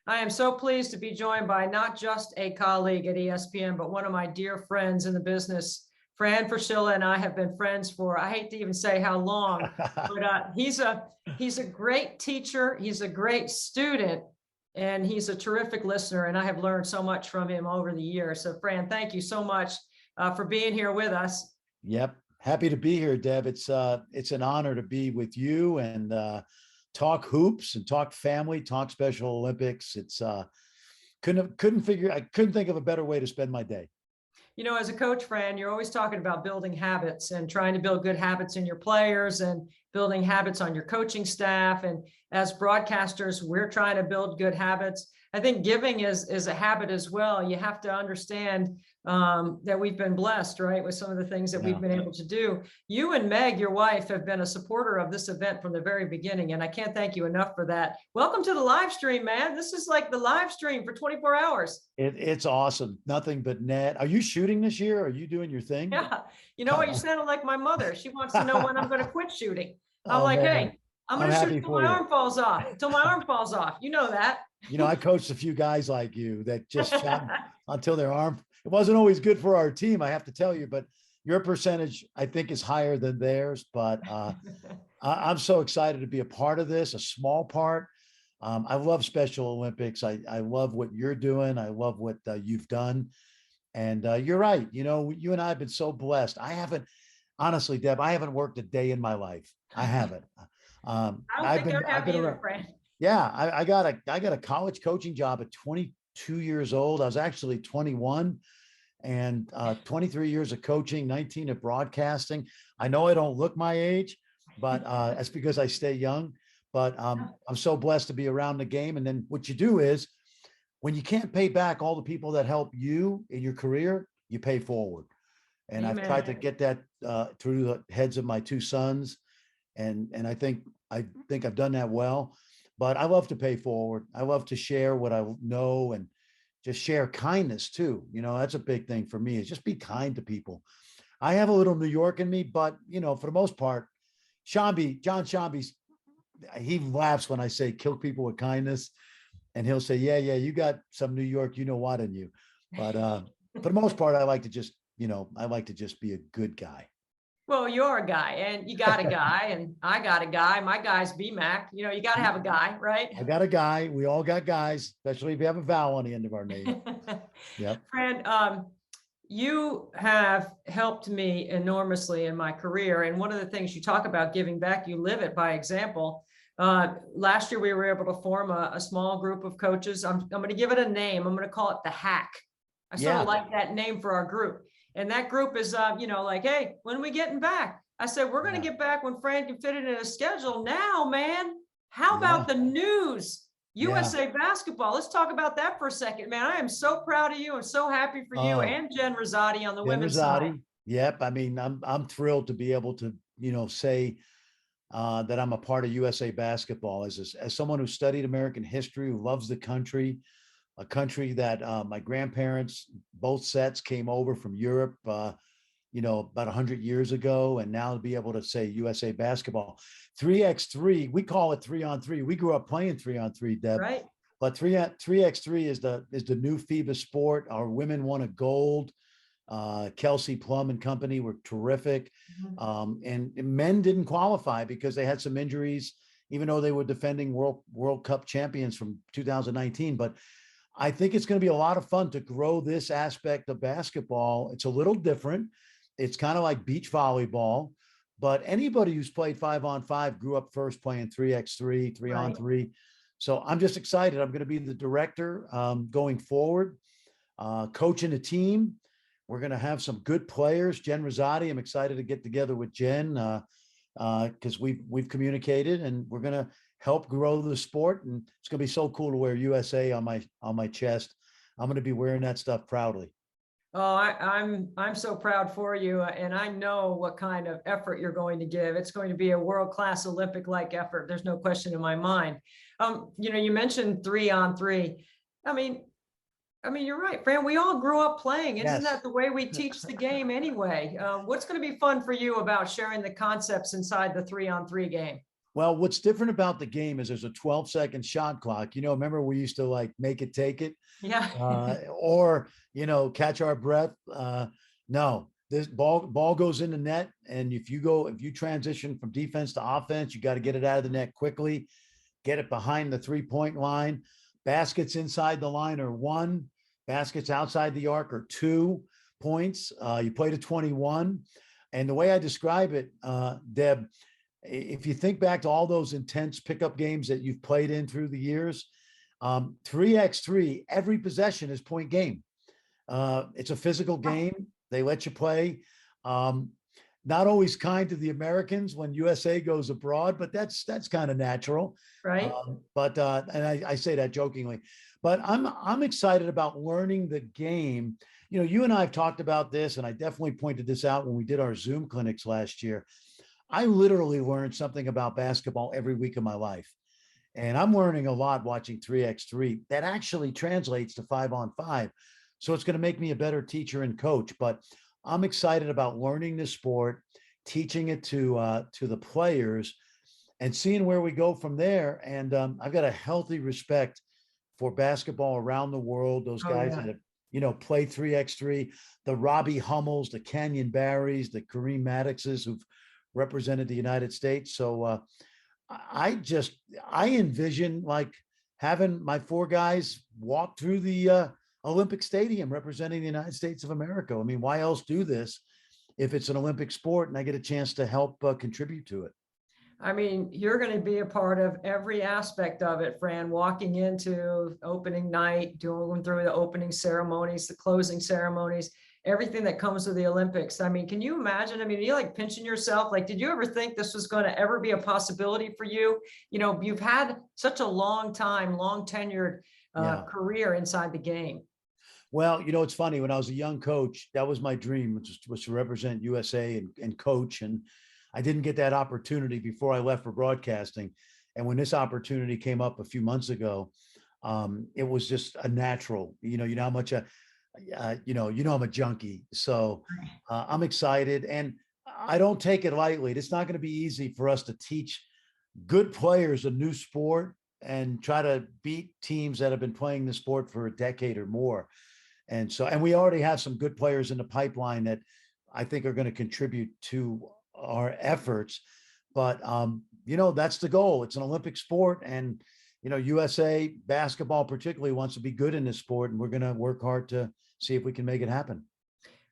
I am so pleased to be joined by not just a colleague at ESPN, but one of my dear friends in the business. Fran Fraschilla and I have been friends for, I hate to even say how long, but he's a great teacher. He's a great student, and he's a terrific listener. And I have learned so much from him over the years. So Fran, thank you so much for being here with us. Yep. Happy to be here, Deb. It's an honor to be with you and talk hoops and talk family, talk Special Olympics. It's I couldn't think of a better way to spend my day. You know, as a coach, Fran, you're always talking about building habits and trying to build good habits in your players and building habits on your coaching staff. And as broadcasters, we're trying to build good habits. I think giving is a habit as well. You have to understand that we've been blessed, right, with some of the things that we've been able to do. You and Meg, your wife, have been a supporter of this event from the very beginning, and I can't thank you enough for that. Welcome to the live stream, man. This is like the live stream for 24 hours. It's awesome. Nothing but net. Are you shooting this year? Are you doing your thing? Yeah. You know what? You sounded like my mother. She wants to know when I'm going to quit shooting. I'm Oh, like, man. hey, I'm going to shoot until my arm falls off. Until my arm falls off. You know that. You know, I coached a few guys like you that just shot until their arm. It wasn't always good for our team, I have to tell you, but your percentage, I think, is higher than theirs. But I'm so excited to be a part of this, a small part. I love Special Olympics. I love what you're doing. I love what you've done. And you're right. You know, you and I have been so blessed. Honestly, Deb, I haven't worked a day in my life. I haven't. I've been around. Friend. Yeah, I got a college coaching job at 22 years old. I was actually 21, and 23 years of coaching, 19 of broadcasting. I know I don't look my age, but that's because I stay young. But I'm so blessed to be around the game. And then what you do is, when you can't pay back all the people that help you in your career, you pay forward. And Amen. I've tried to get that through the heads of my two sons, and I think I've done that well. But I love to pay forward. I love to share what I know and just share kindness too. You know, that's a big thing for me, is just be kind to people. I have a little New York in me, but you know, for the most part, John Shambi's, he laughs when I say kill people with kindness. And he'll say, yeah, you got some New York, you know what, in you. But for the most part, I like to just be a good guy. Well, you're a guy, and you got a guy, and I got a guy. My guy's BMAC. You know, you got to have a guy, right? I got a guy. We all got guys, especially if you have a vowel on the end of our name. Yep. Fran, you have helped me enormously in my career. And one of the things you talk about giving back, you live it by example. Last year, we were able to form a small group of coaches. I'm going to give it a name. I'm going to call it the Hack. I sort of like that name for our group. And that group is, you know, like, hey, when are we getting back? I said, we're going to get back when Fran can fit it in a schedule. Now, man, how about the news? USA basketball. Let's talk about that for a second, man. I am so proud of you. I'm so happy for you and Jen Rosati on the women's side. Yep. I mean, I'm thrilled to be able to, you know, say that I'm a part of USA basketball as someone who studied American history, who loves the country, a country that my grandparents, both sets, came over from Europe, you know, about 100 years ago. And now to be able to say USA basketball, 3x3, we call it 3-on-3. We grew up playing 3-on-3, Deb. Right. But 3x3 is the new FIBA sport. Our women won a gold. Kelsey Plum and company were terrific. And men didn't qualify because they had some injuries, even though they were defending World Cup champions from 2019. But I think it's going to be a lot of fun to grow this aspect of basketball. It's a little different. It's kind of like beach volleyball, but anybody who's played 5-on-5 grew up first playing 3x3, 3-on-3. So I'm just excited. I'm going to be the director going forward, coaching a team. We're going to have some good players. Jen Rosati, I'm excited to get together with Jen because we've communicated, and we're going to help grow the sport. And it's going to be so cool to wear USA on my chest. I'm going to be wearing that stuff proudly. Oh, I'm so proud for you. And I know what kind of effort you're going to give. It's going to be a world-class Olympic-like effort. There's no question in my mind. You know, you mentioned 3-on-3. I mean, you're right, Fran. We all grew up playing. Isn't that the way we teach the game anyway? What's going to be fun for you about sharing the concepts inside the 3-on-3 game? Well, what's different about the game is there's a 12-second shot clock. Remember we used to like make it, take it, Yeah. or, catch our breath. No, this ball goes in the net. And if you transition from defense to offense, you got to get it out of the net quickly, get it behind the 3-point line. Baskets inside the line are 1, baskets outside the arc are 2 points. You play to 21. And the way I describe it, Deb, if you think back to all those intense pickup games that you've played in through the years, 3x3, every possession is point game. It's a physical game. They let you play. Not always kind to the Americans when USA goes abroad, but that's kind of natural. Right. And I say that jokingly, but I'm excited about learning the game. You and I have talked about this, and I definitely pointed this out when we did our Zoom clinics last year. I literally learned something about basketball every week of my life. And I'm learning a lot watching 3x3 that actually translates to 5-on-5. So it's going to make me a better teacher and coach, but I'm excited about learning this sport, teaching it to the players, and seeing where we go from there. And I've got a healthy respect for basketball around the world. Those guys that have, play 3x3, the Robbie Hummels, the Canyon Barrys, the Kareem Maddixes who've represented the United States. So I envision like having my 4 guys walk through the Olympic Stadium representing the United States of America. I mean, why else do this if it's an Olympic sport and I get a chance to help contribute to it? I mean, you're going to be a part of every aspect of it, Fran, walking into opening night, going through the opening ceremonies, the closing ceremonies, everything that comes with the Olympics. I mean, can you imagine? I mean, you're like pinching yourself. Like, did you ever think this was going to ever be a possibility for you? You've had such a long time, long tenured career inside the game. Well, it's funny. When I was a young coach, that was my dream, which was to represent USA and coach. And I didn't get that opportunity before I left for broadcasting. And when this opportunity came up a few months ago, it was just a natural. You know how much I'm a junkie, so I'm excited, and I don't take it lightly. It's not going to be easy for us to teach good players a new sport and try to beat teams that have been playing the sport for a decade or more. And we already have some good players in the pipeline that I think are going to contribute to our efforts. But that's the goal. It's an Olympic sport, and USA basketball particularly wants to be good in this sport, and we're going to work hard to see if we can make it happen.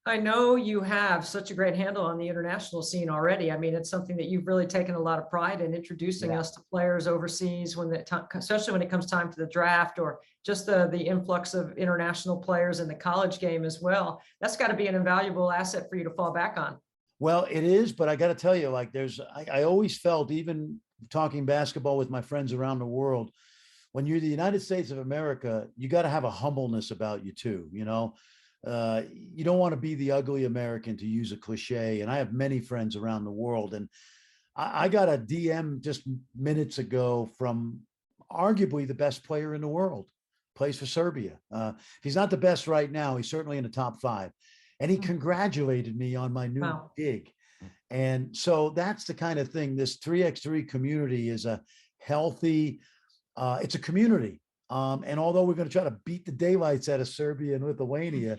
I know you have such a great handle on the international scene already. I mean, it's something that you've really taken a lot of pride in introducing us to players overseas especially when it comes time to the draft, or just the influx of international players in the college game as well. That's got to be an invaluable asset for you to fall back on. Well, it is, but I got to tell you, like I always felt, even talking basketball with my friends around the world, when you're the United States of America, you got to have a humbleness about you too. You don't want to be the ugly American, to use a cliche. And I have many friends around the world, and I got a DM just minutes ago from arguably the best player in the world, plays for Serbia. He's not the best right now. He's certainly in the top 5. And he congratulated me on my new gig. And so that's the kind of thing. This 3x3 community is a healthy, it's a community. And although we're going to try to beat the daylights out of Serbia and Lithuania,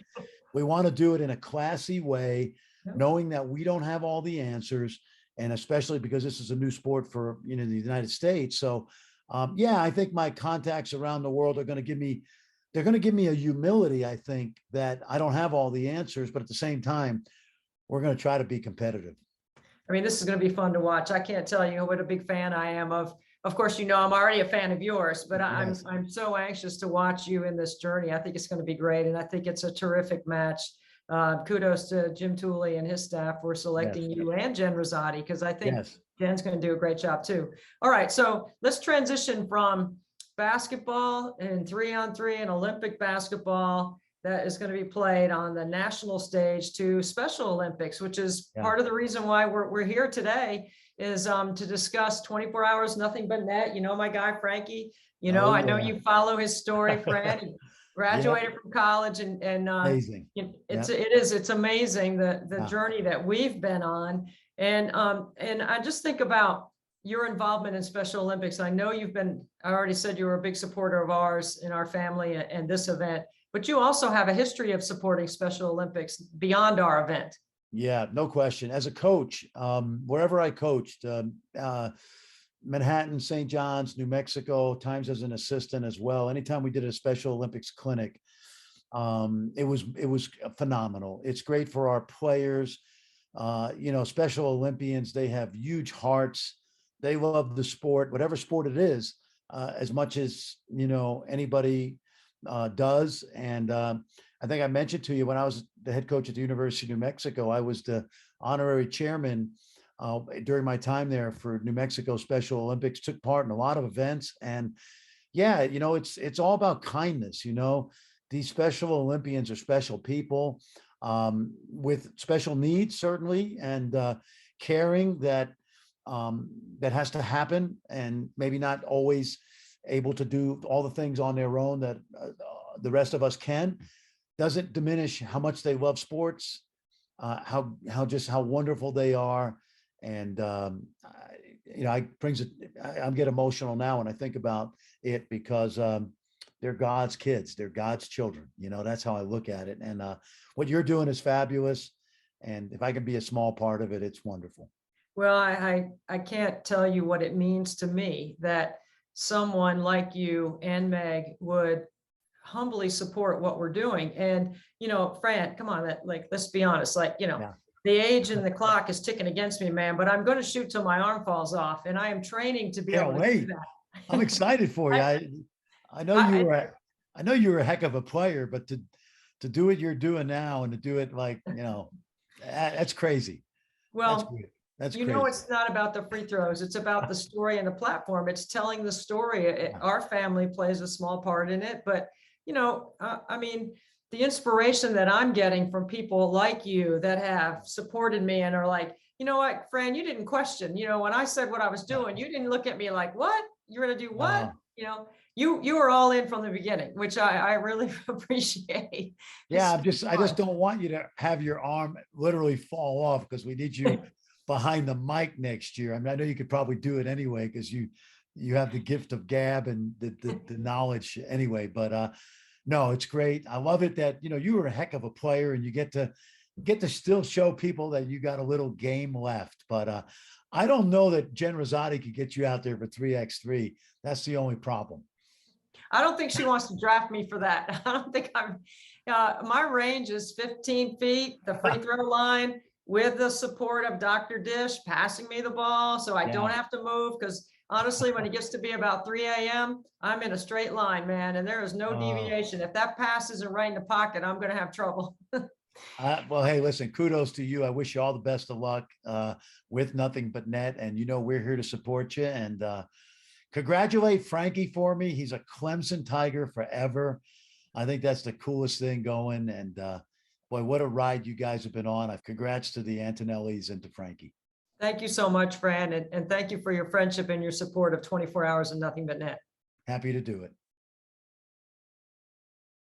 we want to do it in a classy way, knowing that we don't have all the answers. And especially because this is a new sport for, the United States. So I think my contacts around the world are going to give me, they're going to give me a humility, I think, that I don't have all the answers, but at the same time, we're going to try to be competitive. I mean, this is going to be fun to watch. I can't tell you what a big fan I am of course, I'm already a fan of yours, but I'm so anxious to watch you in this journey. I think it's going to be great. And I think it's a terrific match. Kudos to Jim Tooley and his staff for selecting you and Jen Rosati, because I think Jen's going to do a great job too. All right, so let's transition from basketball and 3-on-3 and Olympic basketball that is going to be played on the national stage to Special Olympics, which is part of the reason why we're here today, is to discuss 24 hours, nothing but net. My guy, Frankie, I know you follow his story, Fran. He graduated from college, and amazing. It's amazing the journey that we've been on. And I just think about, your involvement in Special Olympics. I know I already said you were a big supporter of ours in our family and this event, but you also have a history of supporting Special Olympics beyond our event. Yeah, no question. As a coach, wherever I coached, Manhattan, St. John's, New Mexico, times as an assistant as well. Anytime we did a Special Olympics clinic, it was phenomenal. It's great for our players. Special Olympians, they have huge hearts. They love the sport, whatever sport it is, as much as, anybody does. And I think I mentioned to you when I was the head coach at the University of New Mexico, I was the honorary chairman during my time there for New Mexico Special Olympics, took part in a lot of events. And yeah, it's all about kindness. These Special Olympians are special people with special needs, certainly, and caring that has to happen, and maybe not always able to do all the things on their own that the rest of us can. Doesn't diminish how much they love sports, how wonderful they are. And I get emotional now when I think about it, because they're God's kids, they're God's children. That's how I look at it. And what you're doing is fabulous. And if I can be a small part of it, it's wonderful. Well, I can't tell you what it means to me that someone like you and Meg would humbly support what we're doing. And, Fran, come on, let's be honest, Yeah. the age and the clock is ticking against me, man, but I'm going to shoot till my arm falls off. And I am training to be Can't able to wait. do that. I'm excited for you. I know you were a heck of a player, but to do what you're doing now and to do it that's crazy. Well, That's crazy. It's not about the free throws. It's about the story and the platform. It's telling the story. Our family plays a small part in it, but the inspiration that I'm getting from people like you that have supported me and are like, you know what, Fran, you didn't question, when I said what I was doing, you didn't look at me like, what? You're going to do what? You were all in from the beginning, which I really appreciate. Yeah. I just don't want you to have your arm literally fall off, because we need you behind the mic next year. I know you could probably do it anyway, because you have the gift of gab and the knowledge anyway, but no, it's great. I love it that, you were a heck of a player, and you get to still show people that you got a little game left. But I don't know that Jen Rosati could get you out there for 3x3. That's the only problem. I don't think she wants to draft me for that. I don't think my range is 15 feet, the free throw line, with the support of Dr. Dish passing me the ball, so I don't have to move, because honestly, when it gets to be about 3 a.m., I'm in a straight line, man, and there is no deviation. If that pass isn't right in the pocket, I'm going to have trouble. Well, hey, listen, kudos to you. I wish you all the best of luck with Nothing But Net, and we're here to support you. And congratulate Frankie for me. He's a Clemson Tiger forever. I think that's the coolest thing going. And boy, what a ride you guys have been on. Congrats to the Antonellis and to Frankie. Thank you so much, Fran. And thank you for your friendship and your support of 24 Hours of Nothing But Net. Happy to do it.